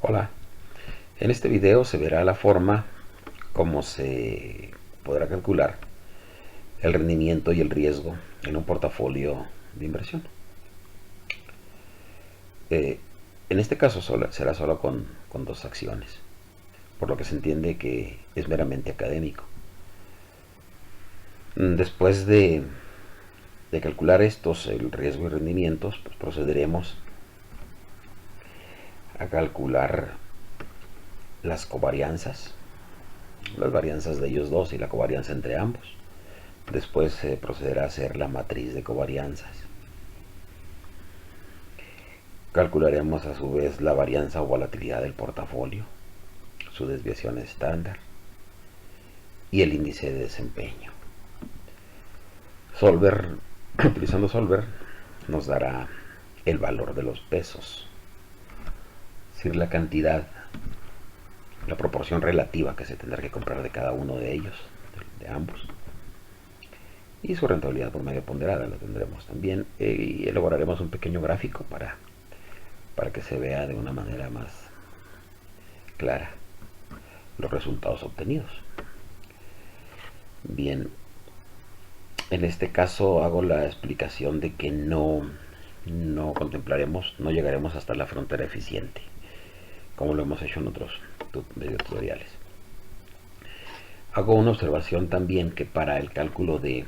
Hola, en este video se verá la forma como se podrá calcular el rendimiento y el riesgo en un portafolio de inversión. Eh, en este caso será solo con dos acciones, por lo que se entiende que es meramente académico. Después de calcular estos, el riesgo y rendimientos, pues procederemos a calcular las covarianzas, las varianzas de ellos dos y la covarianza entre ambos. Después se procederá a hacer la matriz de covarianzas. Calcularemos a su vez la varianza o volatilidad del portafolio, su desviación estándar y el índice de desempeño. Utilizando Solver, nos dará el valor de los pesos, es decir, la cantidad, la proporción relativa que se tendrá que comprar de cada uno de ellos, de ambos. Y su rentabilidad por medio ponderada la tendremos también, y elaboraremos un pequeño gráfico para que se vea de una manera más clara los resultados obtenidos. Bien, en este caso hago la explicación de que no contemplaremos, no llegaremos hasta la frontera eficiente, como lo hemos hecho en otros tutoriales. Hago una observación también que para el cálculo de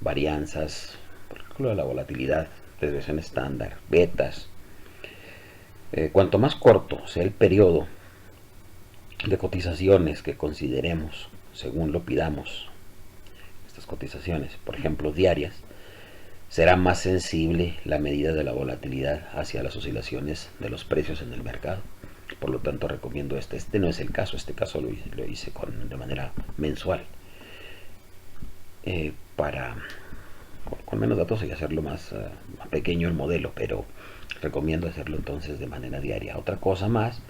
varianzas, por el cálculo de la volatilidad, desviación estándar, betas, cuanto más corto sea el periodo de cotizaciones que consideremos, según lo pidamos, estas cotizaciones, por ejemplo diarias, será más sensible la medida de la volatilidad hacia las oscilaciones de los precios en el mercado. Por lo tanto recomiendo este no es el caso, este caso lo hice de manera mensual, para con menos datos y hacerlo más pequeño el modelo, pero recomiendo hacerlo entonces de manera diaria. Otra cosa más,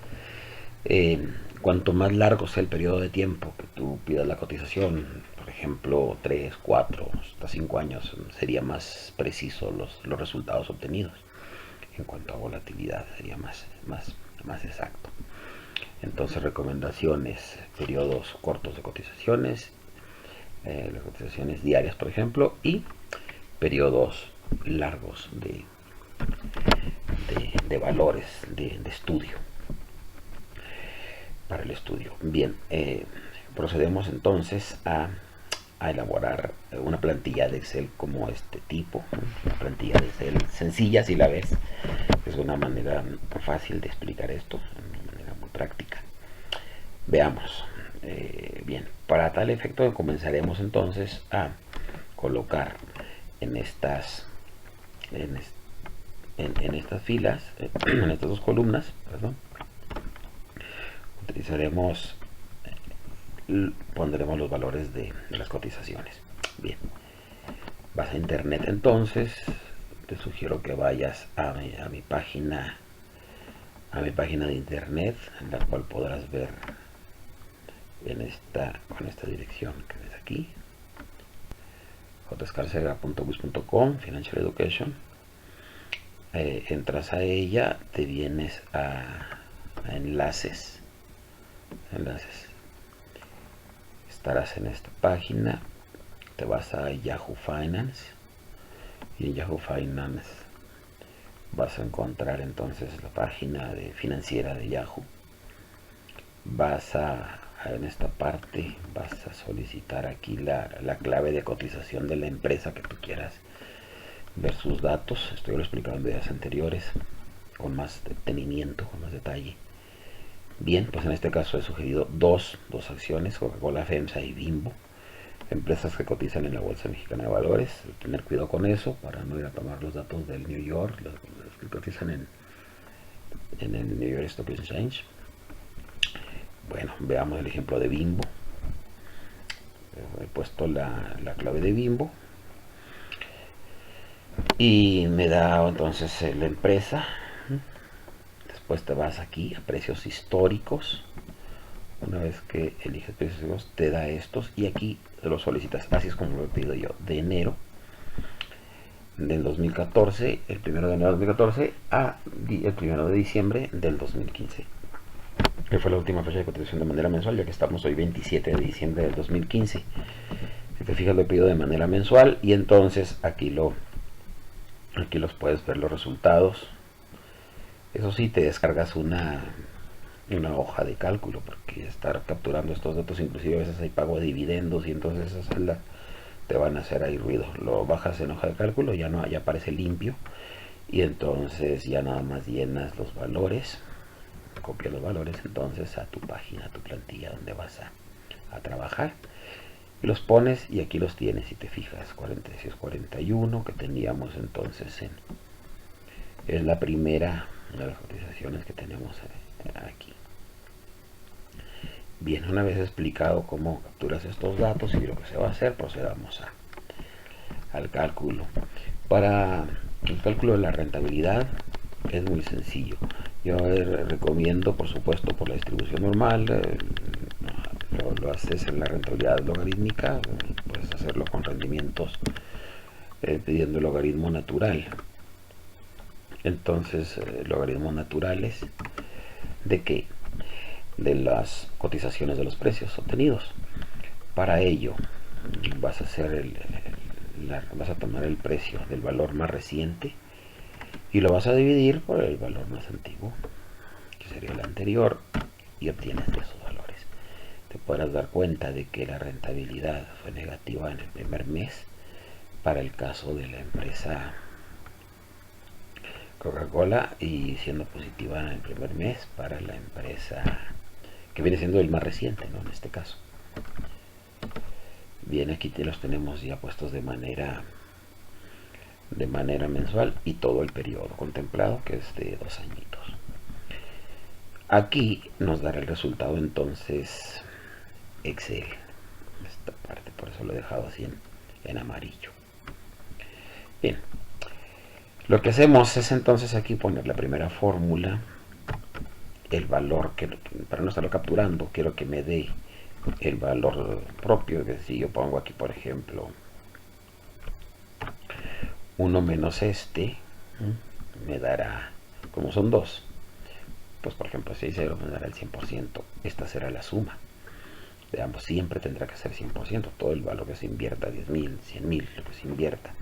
cuanto más largo sea el periodo de tiempo que tú pidas la cotización, por ejemplo 3, 4, hasta 5 años, sería más preciso los resultados obtenidos. En cuanto a volatilidad sería más exacto. Entonces recomendaciones: periodos cortos de cotizaciones, las cotizaciones diarias por ejemplo, y periodos largos de valores de estudio, para el estudio. Bien, procedemos entonces a elaborar una plantilla de Excel como este tipo, una plantilla de Excel sencilla si la ves. Es una manera fácil de explicar esto, una manera muy práctica. Veamos. Bien, para tal efecto comenzaremos entonces a colocar en estas estas filas, en estas dos columnas, perdón, pondremos los valores de las cotizaciones. Bien, vas a internet entonces, te sugiero que vayas a mi página de internet, en la cual podrás ver con esta dirección que ves aquí, jscarcega.wix.com, Financial Education. Entras a ella, te vienes a enlaces, estarás en esta página, te vas a Yahoo Finance, y en Yahoo Finance vas a encontrar entonces la página financiera de Yahoo. En esta parte vas a solicitar aquí la clave de cotización de la empresa que tú quieras ver sus datos. Esto yo lo he explicado en videos anteriores con más detenimiento, con más detalle. Bien, pues en este caso he sugerido dos acciones: Coca-Cola, FEMSA y Bimbo, empresas que cotizan en la Bolsa Mexicana de Valores. Tener cuidado con eso para no ir a tomar los datos del New York, los que cotizan en el New York Stock Exchange. Bueno, veamos el ejemplo de Bimbo. He puesto la clave de Bimbo y me da entonces la empresa. Después te vas aquí a precios históricos. Una vez que eliges precios históricos te da estos y aquí te los solicitas. Así es como lo he pedido yo, de enero del 2014, el 1 de enero del 2014 a el 1 de diciembre del 2015, que fue la última fecha de cotización de manera mensual, ya que estamos hoy 27 de diciembre del 2015. Si te fijas, lo he pedido de manera mensual y entonces aquí los puedes ver los resultados. Eso sí, te descargas una hoja de cálculo, porque estar capturando estos datos, inclusive a veces hay pago de dividendos y entonces esa celda te van a hacer ahí ruido. Lo bajas en hoja de cálculo, ya no, ya aparece limpio y entonces ya nada más llenas los valores, copias los valores entonces a tu página, a tu plantilla donde vas a trabajar, y los pones y aquí los tienes. Si te fijas, 4641 que teníamos entonces es la primera de las cotizaciones que tenemos aquí. Bien, una vez explicado cómo capturas estos datos y lo que se va a hacer, procedamos al cálculo. Para el cálculo de la rentabilidad es muy sencillo. Yo recomiendo, por supuesto, por la distribución normal, lo haces en la rentabilidad logarítmica, puedes hacerlo con rendimientos pidiendo el logaritmo natural. Entonces, logaritmos naturales ¿de qué? De las cotizaciones de los precios obtenidos. Para ello vas a hacer vas a tomar el precio del valor más reciente y lo vas a dividir por el valor más antiguo, que sería el anterior, y obtienes de esos valores. Te podrás dar cuenta de que la rentabilidad fue negativa en el primer mes para el caso de la empresa Coca-Cola y siendo positiva en el primer mes para la empresa que viene siendo el más reciente, ¿no? En este caso. Bien, aquí te los tenemos ya puestos de manera mensual y todo el periodo contemplado, que es de 2 añitos. Aquí nos dará el resultado entonces Excel, esta parte, por eso lo he dejado así en amarillo. Bien, lo que hacemos es entonces aquí poner la primera fórmula, el valor que, para no estarlo capturando, quiero que me dé el valor propio. Que si yo pongo aquí, por ejemplo, 1 menos me dará, como son 2, pues por ejemplo 6,0 me dará el 100%. Esta será la suma de ambos, siempre tendrá que ser 100%. Todo el valor que se invierta, 10.000, 100.000, lo que se invierta,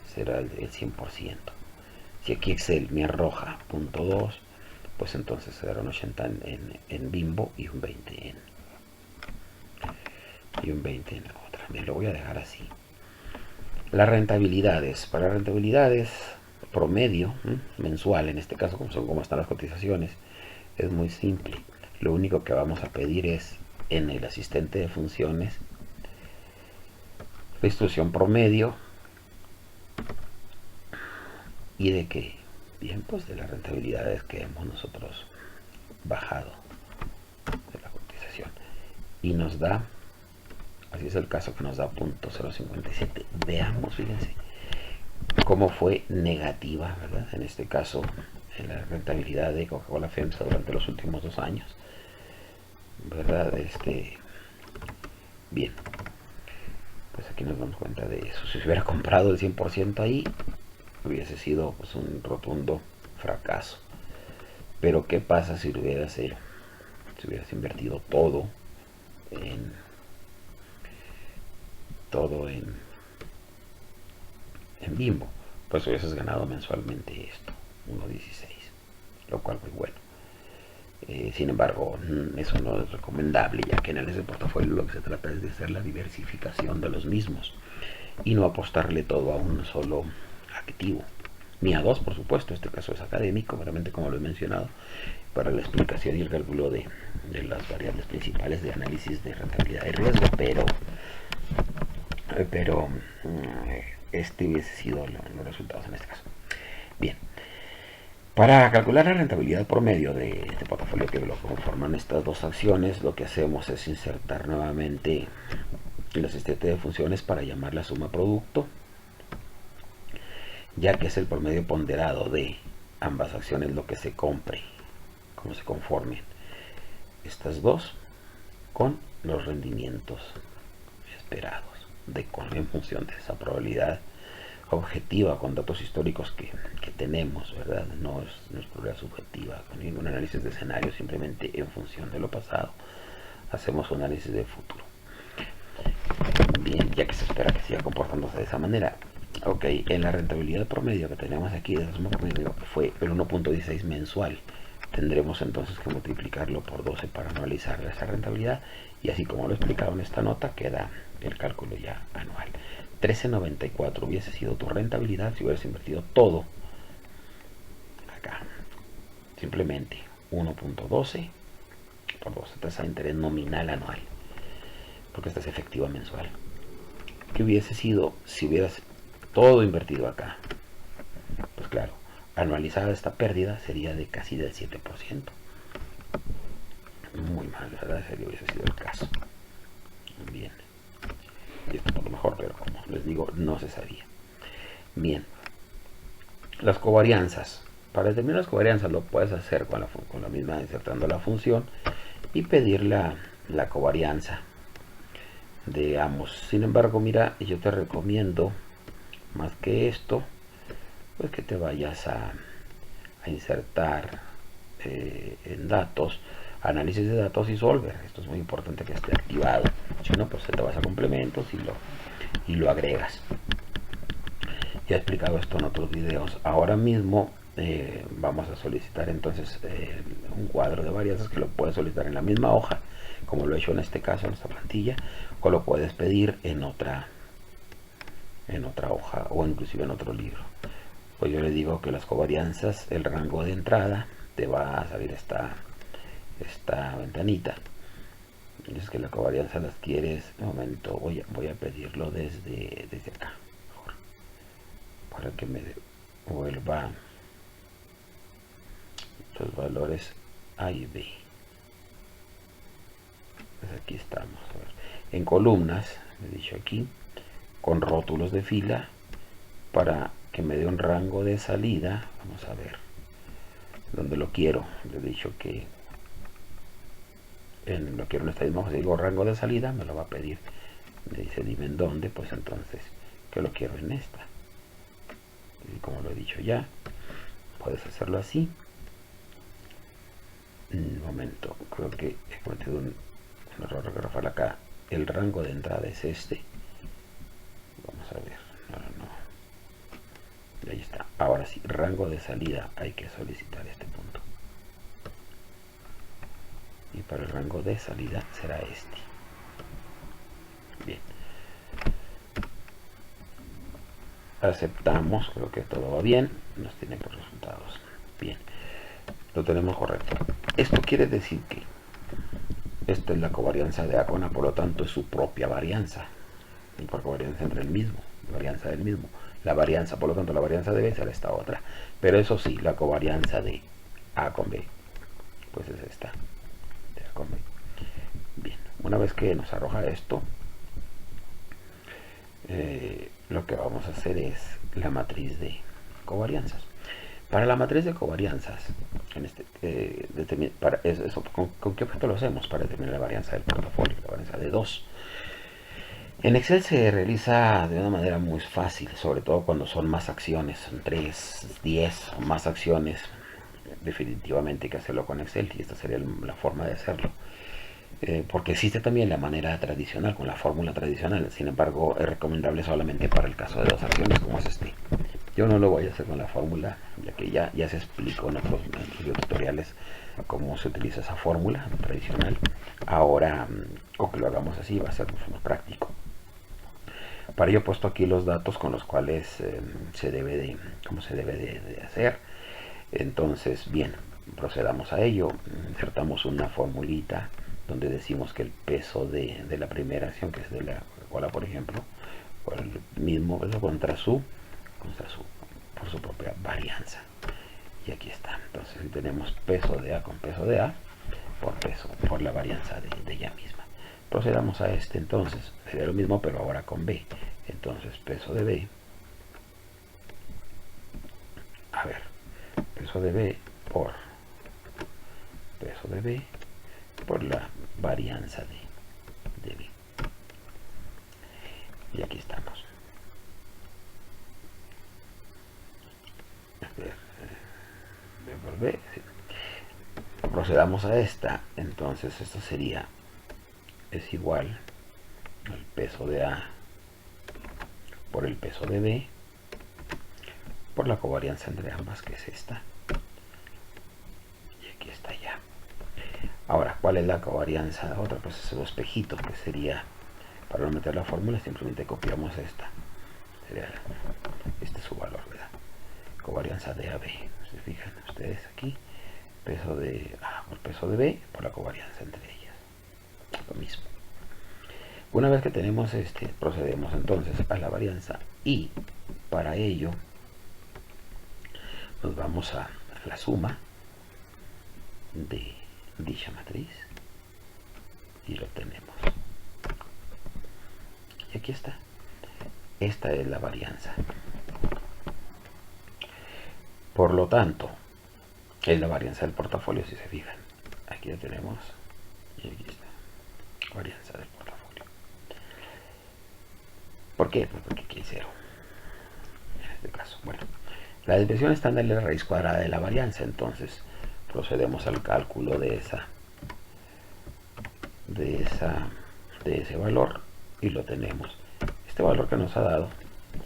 será el 100%. Si aquí Excel me arroja 0.2, pues entonces será un 80 en Bimbo y un 20 en la otra. Me lo voy a dejar así. Las rentabilidades, para rentabilidades promedio mensual, en este caso como están las cotizaciones, es muy simple. Lo único que vamos a pedir es en el asistente de funciones la instrucción promedio. ¿Y de qué? Bien, pues de las rentabilidades que hemos nosotros bajado de la cotización, y nos da, así es el caso, que nos da 0.057. Veamos, fíjense cómo fue negativa, ¿verdad? En este caso, en la rentabilidad de Coca-Cola FEMSA durante los últimos 2 años, ¿verdad? Bien, pues aquí nos damos cuenta de eso. Si se hubiera comprado el 100% ahí, hubiese sido pues un rotundo fracaso. Pero ¿qué pasa si lo hubieras hecho? Si hubieras invertido todo en Bimbo, pues hubieses ganado mensualmente esto, 1.16, lo cual muy bueno. Sin embargo, eso no es recomendable, ya que en el portafolio lo que se trata es de hacer la diversificación de los mismos y no apostarle todo a un solo activo, ni a dos, por supuesto. Este caso es académico, realmente, como lo he mencionado, para la explicación y el cálculo de las variables principales de análisis de rentabilidad y riesgo, pero este hubiese sido los resultados en este caso. Bien, para calcular la rentabilidad promedio de este portafolio que lo conforman estas dos acciones, lo que hacemos es insertar nuevamente el asistente de funciones para llamar la suma producto, ya que es el promedio ponderado de ambas acciones lo que se compre, como se conformen estas dos con los rendimientos esperados en función de esa probabilidad objetiva con datos históricos que tenemos, ¿verdad? No es probabilidad subjetiva con ningún análisis de escenario, simplemente en función de lo pasado hacemos un análisis de futuro. Bien, ya que se espera que siga comportándose de esa manera. Ok, en la rentabilidad promedio que tenemos aquí de suma promedio fue el 1.16 mensual. Tendremos entonces que multiplicarlo por 12 para anualizar esa rentabilidad, y así como lo he explicado en esta nota queda el cálculo ya anual. 13.94 hubiese sido tu rentabilidad si hubieras invertido todo acá. Simplemente 1.12 por 12, tasa de interés nominal anual, porque esta es efectiva mensual. ¿Qué hubiese sido si hubieras todo invertido acá? Pues claro, anualizada esta pérdida sería de casi del 7%. Muy mal, ¿verdad? Ese hubiese sido el caso. Bien. Y esto por lo mejor, pero como les digo, no se sabía. Bien. Las covarianzas. Para determinar las covarianzas lo puedes hacer con la misma, insertando la función y pedir la covarianza de ambos. Sin embargo, mira, yo te recomiendo, más que esto, pues que te vayas a insertar en datos, análisis de datos y solver. Esto es muy importante que esté activado. Si no, pues te vas a complementos y lo agregas. Ya he explicado esto en otros videos. Ahora mismo vamos a solicitar entonces un cuadro de varianzas, que lo puedes solicitar en la misma hoja, como lo he hecho en este caso, en esta plantilla, o lo puedes pedir en otra hoja o inclusive en otro libro. Pues yo le digo que las covarianzas, el rango de entrada, te va a salir esta ventanita. Y es que la covarianza las quieres, de momento voy a pedirlo desde acá, mejor, para que me vuelva los valores A y B. Pues aquí estamos, a ver, en columnas, he dicho aquí, con rótulos de fila, para que me dé un rango de salida. Vamos a ver dónde lo quiero. Le he dicho que lo quiero en esta misma hoja. Si digo rango de salida, me lo va a pedir. Me dice dime en dónde, pues entonces que lo quiero en esta. Y como lo he dicho ya, puedes hacerlo así. Un momento, creo que he cometido un error garrafal acá. El rango de entrada es este. Vamos a ver. No. Ahí está. Ahora sí, rango de salida, hay que solicitar este punto. Y para el rango de salida será este. Bien. Aceptamos, creo que todo va bien. Nos tiene por resultados. Bien. Lo tenemos correcto. Esto quiere decir que esta es la covarianza de A con A, por lo tanto es su propia varianza. Y por covarianza entre el mismo, varianza del mismo. La varianza, por lo tanto, la varianza de B será esta otra. Pero eso sí, la covarianza de A con B, pues es esta, de A con B. Bien, una vez que nos arroja esto, lo que vamos a hacer es la matriz de covarianzas. Para la matriz de covarianzas, ¿con qué objeto lo hacemos? Para determinar la varianza del portafolio, la varianza de 2. En Excel se realiza de una manera muy fácil, sobre todo cuando son más acciones, son 3, 10 o más acciones. Definitivamente hay que hacerlo con Excel, y esta sería la forma de hacerlo. Porque existe también la manera tradicional, con la fórmula tradicional. Sin embargo, es recomendable solamente para el caso de 2 acciones, como es este. Yo no lo voy a hacer con la fórmula, ya que ya se explicó en otros tutoriales cómo se utiliza esa fórmula tradicional. Ahora, con que lo hagamos así, va a ser mucho más práctico. Para ello he puesto aquí los datos con los cuales cómo se debe de hacer. Entonces, bien, procedamos a ello. Insertamos una formulita donde decimos que el peso de la primera acción, que es de la Coca-Cola, por ejemplo, por el mismo peso por su propia varianza. Y aquí está. Entonces, si tenemos peso de A con peso de A por la varianza de ella misma. Procedamos a este, entonces sería lo mismo, pero ahora con B. Entonces, peso de B, a ver, peso de B por la varianza de B. Y aquí estamos. procedamos a esta, entonces esto sería, es igual al peso de A por el peso de B por la covarianza entre ambas, que es esta. Y aquí está ya. Ahora, ¿cuál es la covarianza? Otra, pues es el espejito, que sería, para no meter la fórmula, simplemente copiamos esta. Sería, este es su valor, ¿verdad? Covarianza de AB. Se fijan ustedes aquí, peso de A por peso de B por la covarianza entre ellas. Lo mismo. Una vez que tenemos este, procedemos entonces a la varianza, y para ello nos vamos a la suma de dicha matriz y lo tenemos. Y aquí está. Esta es la varianza. Por lo tanto, es la varianza del portafolio, si se fijan. Aquí lo tenemos y aquí está. Varianza del portafolio. ¿Por qué? Pues porque aquí hay cero. En este caso, bueno. La desviación estándar es la raíz cuadrada de la varianza, entonces procedemos al cálculo de ese valor y lo tenemos. Este valor que nos ha dado,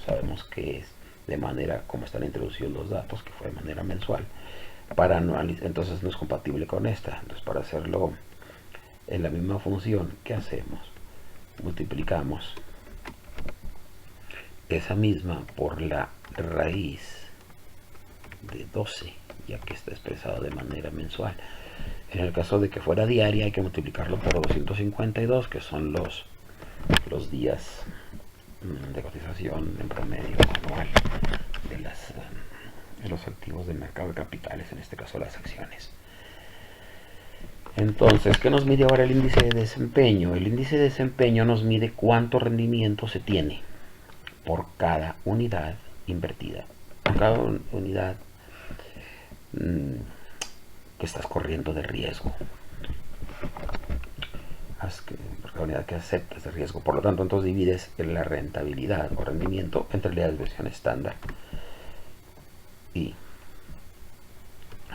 sabemos que es de manera, como están introducidos los datos, que fue de manera mensual, para anual, entonces no es compatible con esta. Entonces, para hacerlo en la misma función, ¿qué hacemos? Multiplicamos esa misma por la raíz de 12, ya que está expresado de manera mensual. En el caso de que fuera diaria, hay que multiplicarlo por 252, que son los días de cotización en promedio anual de los activos del mercado de capitales, en este caso las acciones. Entonces, ¿qué nos mide ahora el índice de desempeño? El índice de desempeño nos mide cuánto rendimiento se tiene por cada unidad invertida, por cada unidad que estás corriendo de riesgo, por cada unidad que aceptas de riesgo. Por lo tanto, entonces divides la rentabilidad o rendimiento entre la desviación estándar, y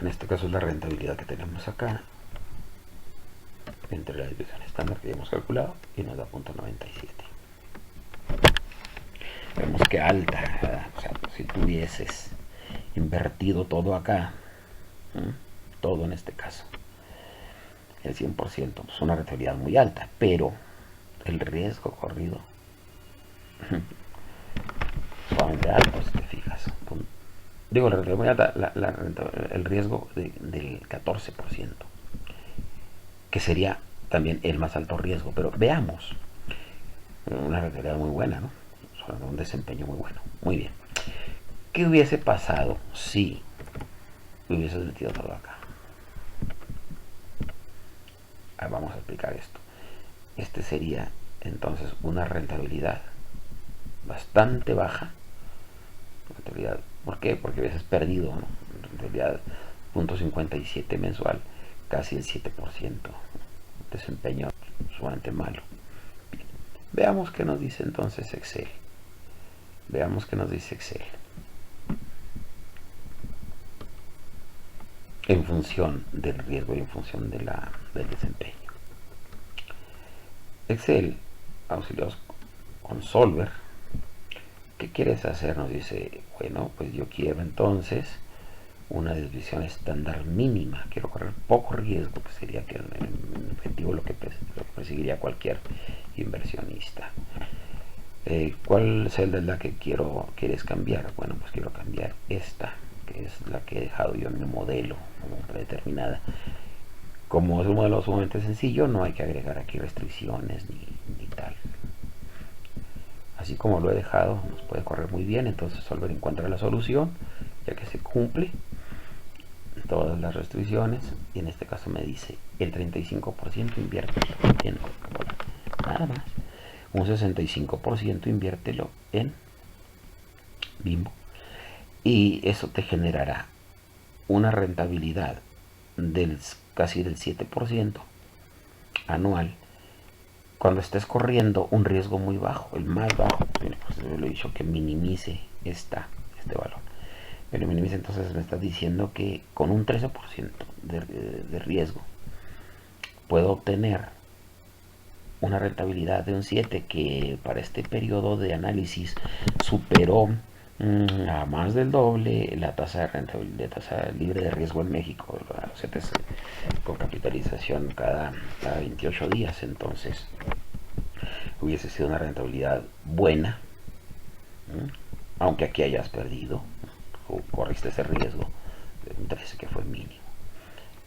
en este caso es la rentabilidad que tenemos acá entre la desviación estándar que ya hemos calculado, y nos da 0.97. Vemos que alta, ¿verdad? O sea, si tuvieses invertido todo acá, todo en este caso, el 100%, pues una rentabilidad muy alta, pero el riesgo corrido sumamente alto, si te fijas. Digo, la rentabilidad muy alta, el riesgo del 14%, que sería también el más alto riesgo, pero veamos, una rentabilidad muy buena, ¿no? Un desempeño muy bueno. Muy bien. ¿Qué hubiese pasado si hubieses metido todo acá? Vamos a explicar esto. Este sería entonces una rentabilidad bastante baja. Rentabilidad, ¿por qué? Porque hubieses perdido, ¿no? Rentabilidad 0.57 mensual, casi el 7%. Desempeño sumamente malo. Bien. Veamos qué nos dice entonces Excel. Veamos qué nos dice Excel. En función del riesgo y en función del desempeño. Excel, auxiliados con Solver, ¿qué quieres hacer? Nos dice, bueno, pues yo quiero entonces una desviación estándar mínima, quiero correr poco riesgo, que sería que el objetivo lo que perseguiría cualquier inversionista. ¿Cuál celda es la que quieres cambiar? Bueno, pues quiero cambiar esta, que es la que he dejado yo en mi modelo como predeterminada. Como es un modelo sumamente sencillo, no hay que agregar aquí restricciones ni tal. Así como lo he dejado, nos puede correr muy bien. Entonces Solver encuentra la solución, ya que se cumple todas las restricciones, y en este caso me dice el 35% inviértelo en Coca-Cola, nada más. Un 65% inviértelo en Bimbo, y eso te generará una rentabilidad casi del 7% anual, cuando estés corriendo un riesgo muy bajo, el más bajo. Pues lo he dicho, que minimice este valor. El mínimo entonces me está diciendo que con un 13% de riesgo puedo obtener una rentabilidad de un 7 que para este periodo de análisis superó a más del doble la tasa de rentabilidad, tasa libre de riesgo en México, la CTC, con capitalización cada 28 días. Entonces hubiese sido una rentabilidad buena, aunque aquí hayas perdido o corriste ese riesgo de un 13 que fue mínimo.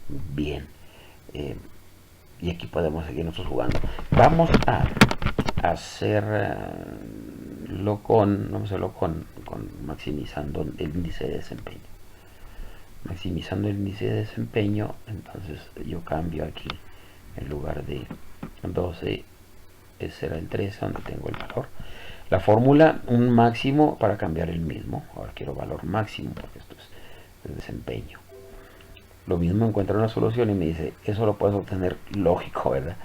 Bien, y aquí podemos seguir nosotros jugando. Vamos a hacerlo vamos a hacerlo con maximizando el índice de desempeño. Maximizando el índice de desempeño, entonces yo cambio aquí, en lugar de 12, ese será el 13, donde tengo el valor. La fórmula, un máximo para cambiar el mismo. Ahora quiero valor máximo, porque esto es desempeño. Lo mismo, encuentra una solución y me dice, eso lo puedes obtener lógico, ¿verdad?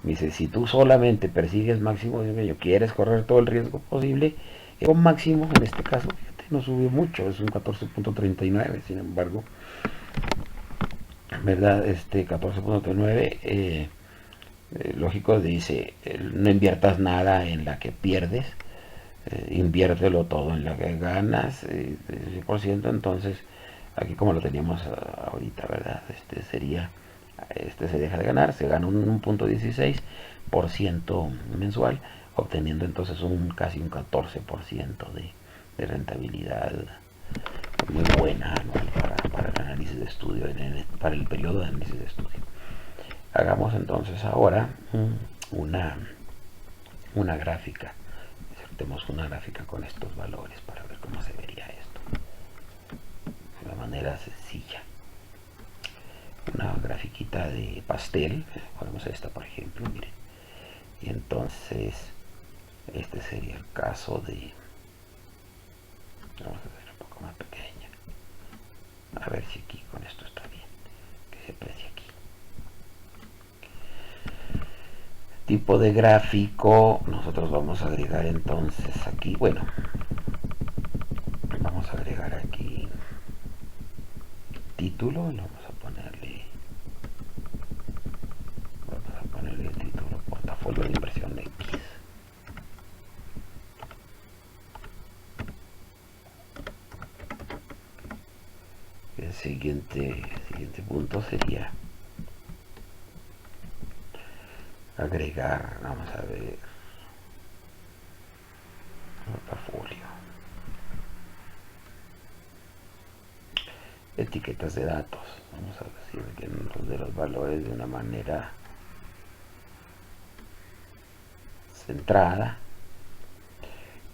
Me dice, si tú solamente persigues máximo desempeño, quieres correr todo el riesgo posible, el máximo, en este caso, fíjate, no subió mucho, es un 14.39, sin embargo, ¿verdad? 14.39, lógico, dice, no inviertas nada en la que pierdes, inviértelo todo en la que ganas, 10%, entonces, aquí como lo teníamos ahorita, ¿verdad? Se deja de ganar, se gana un 1.16% mensual, obteniendo entonces casi un 14% de rentabilidad muy buena anual para el análisis de estudio, para el periodo de análisis de estudio. Hagamos entonces ahora una gráfica. Insertemos una gráfica con estos valores para ver cómo se vería esto de una manera sencilla. Una grafiquita de pastel, ponemos esta por ejemplo, miren, y entonces este sería el caso de, vamos a hacer un poco más pequeña, a ver si aquí con esto está bien, que se aprecie aquí. Tipo de gráfico, nosotros vamos a agregar entonces aquí, bueno, vamos a agregar aquí título, vamos a ponerle el título portafolio de inversión X. El siguiente punto sería agregar, vamos a ver, portafolio, etiquetas de datos, vamos a decir que nos dé los valores de una manera centrada.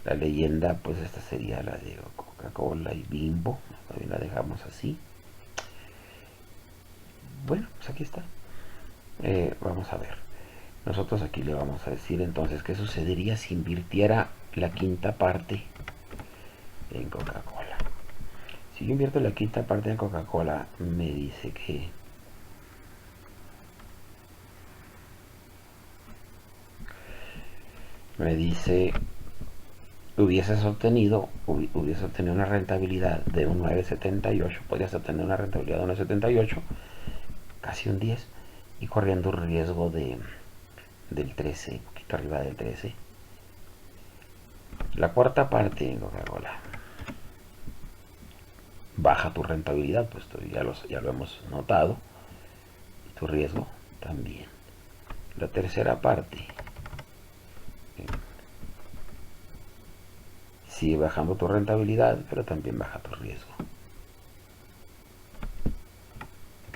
La leyenda, pues esta sería la de Coca-Cola y Bimbo, también la dejamos así. Bueno, pues aquí está. Vamos a ver, nosotros aquí le vamos a decir entonces qué sucedería si invirtiera la quinta parte en Coca-Cola. Si yo invierto la quinta parte en Coca-Cola, me dice que hubieses obtenido una rentabilidad de un 9.78, podrías obtener una rentabilidad de 1.78, casi un 10, y corriendo un riesgo del 13, un poquito arriba del 13. La cuarta parte en Coca-Cola, baja tu rentabilidad, pues ya lo hemos notado, y tu riesgo también. La tercera parte, sigue bajando tu rentabilidad, pero también baja tu riesgo.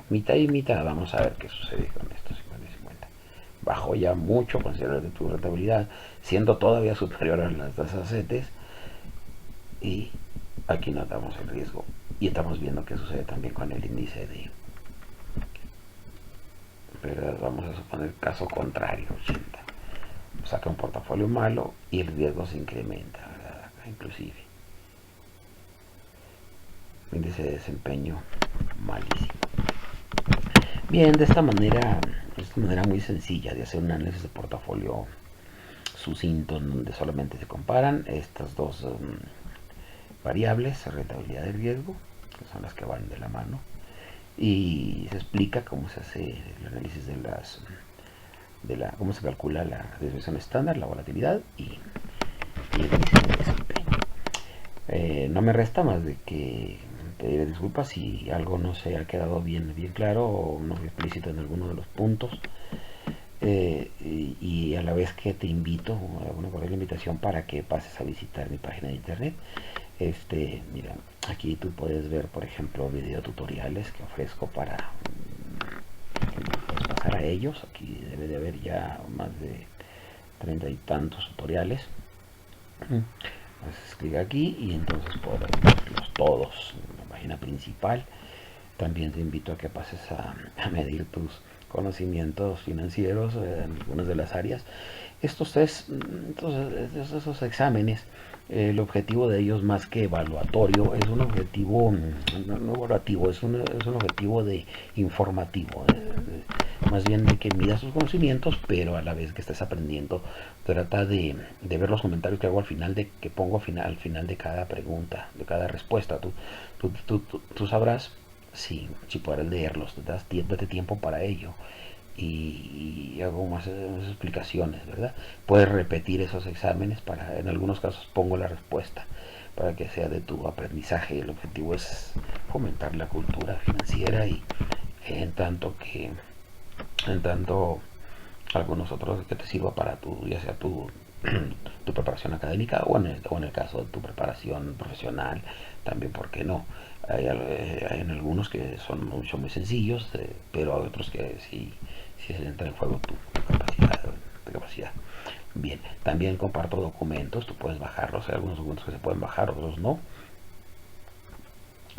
Mitad y mitad, vamos a ver qué sucede con esto, 50-50. Bajó ya mucho considerable tu rentabilidad, siendo todavía superior a las tasas CETES, y aquí notamos el riesgo. Y estamos viendo qué sucede también con el índice de, ¿verdad? Vamos a suponer caso contrario, 80. Saca un portafolio malo y el riesgo se incrementa, ¿verdad? Acá inclusive. Índice de desempeño malísimo. Bien, de esta manera muy sencilla de hacer un análisis de portafolio sucinto, en donde solamente se comparan estas dos variables, rentabilidad y riesgo, que son las que van de la mano, y se explica cómo se hace el análisis cómo se calcula la desviación estándar, la volatilidad y el índice de desempeño. No me resta más de que pedir disculpas si algo no se ha quedado bien claro o no fue explícito en alguno de los puntos. Y a la vez que te invito, una cordial invitación para que pases a visitar mi página de internet. Mira, aquí tú puedes ver, por ejemplo, video tutoriales que ofrezco para puedes pasar a ellos. Aquí debe de haber ya más de 30 y tantos tutoriales. Haces clic aquí y entonces podrás verlos todos en la página principal. También te invito a que pases a medir tus conocimientos financieros en algunas de las áreas. Esos exámenes, el objetivo de ellos más que evaluatorio es un objetivo no evaluativo, es un objetivo de informativo, más bien de que midas tus conocimientos, pero a la vez que estés aprendiendo. Trata de ver los comentarios que hago al final, que pongo al final de cada pregunta, de cada respuesta. Tú sabrás si podrás leerlos, date tiempo para ello. Y hago más explicaciones, ¿verdad? Puedes repetir esos exámenes, en algunos casos pongo la respuesta para que sea de tu aprendizaje. El objetivo es fomentar la cultura financiera y en tanto algunos otros que te sirva para ya sea tu preparación académica o en el caso de tu preparación profesional, también, ¿por qué no? Hay en algunos que son muy sencillos, pero hay otros que sí se entra en juego tu capacidad. Bien, también comparto documentos, tú puedes bajarlos, hay algunos documentos que se pueden bajar, otros no.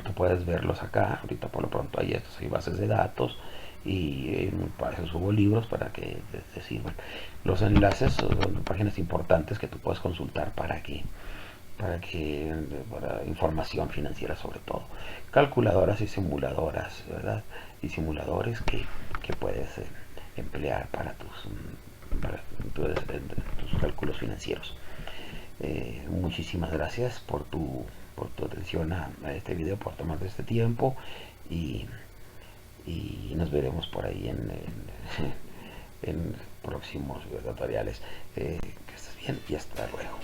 Tú puedes verlos acá, ahorita por lo pronto hay bases de datos y para eso subo libros para que te sirvan. Los enlaces son páginas importantes que tú puedes consultar para información financiera sobre todo. Calculadoras y simuladoras, ¿verdad? Y simuladores que puedes emplear para tus cálculos financieros. Muchísimas gracias por tu atención a este video, por tomarte este tiempo y, y nos veremos por ahí en próximos tutoriales. Que estés bien y hasta luego.